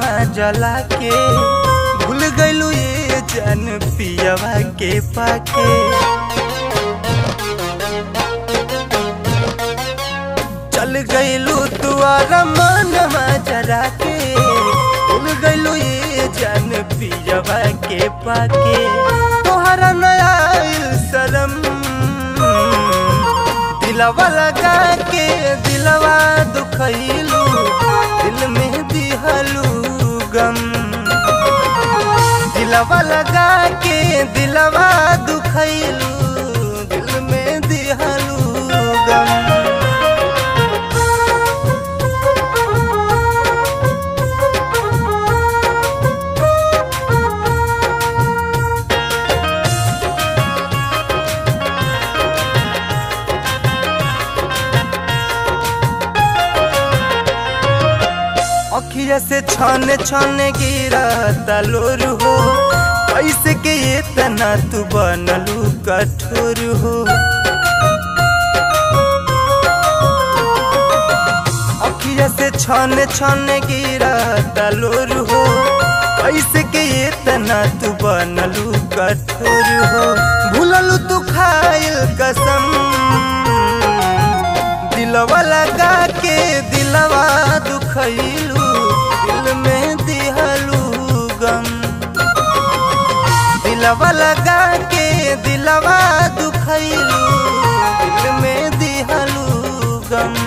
जला के भूल गइलू ये जान पियवा के पाके। चल गइलू तू मनवा जरा के भूल गइलू ये जान पियवा के पाके। तोहरा नया शरम दिलवा लगा के दिलवा दुखैलू दिल में दिहलू गम। दिलवा लगा के दिलवा दुखैलू दिल में दिहलू गम। अखिया से छाने छाने गिरा तलोर हो कैसे के ये तना तू बनलू कठोर हो। अखिया से छाने छाने गिरा तलोर हो कैसे के ये तना तू बनलू कठोर हो। भूललू तू खाइल कसम दिलवा लगा के दिलवा दुखैलू दिल में दिहलू गम। दिलवा लगा के दिलवा दुखैलू दिल में दिहलू गम।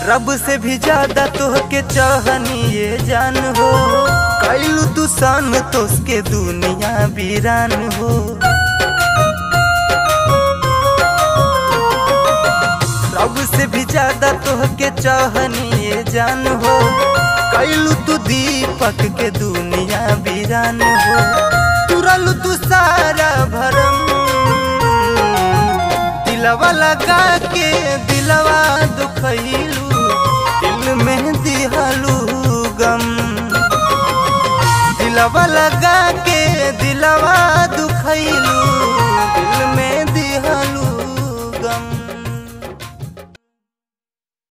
रब से भी ज्यादा तोहके चाहनी ये जान हो कैलू तू सन तो उसके दुनिया वीरान हो। रब से भी ज्यादा तोहके चाहनी ये जान हो कैलू तू दीपक के दुनिया वीरान हो। तुरलू तू सारा भरम दिलवा लगा के दिलवा दुखैलू दिल में दिहलू गम। दिलवा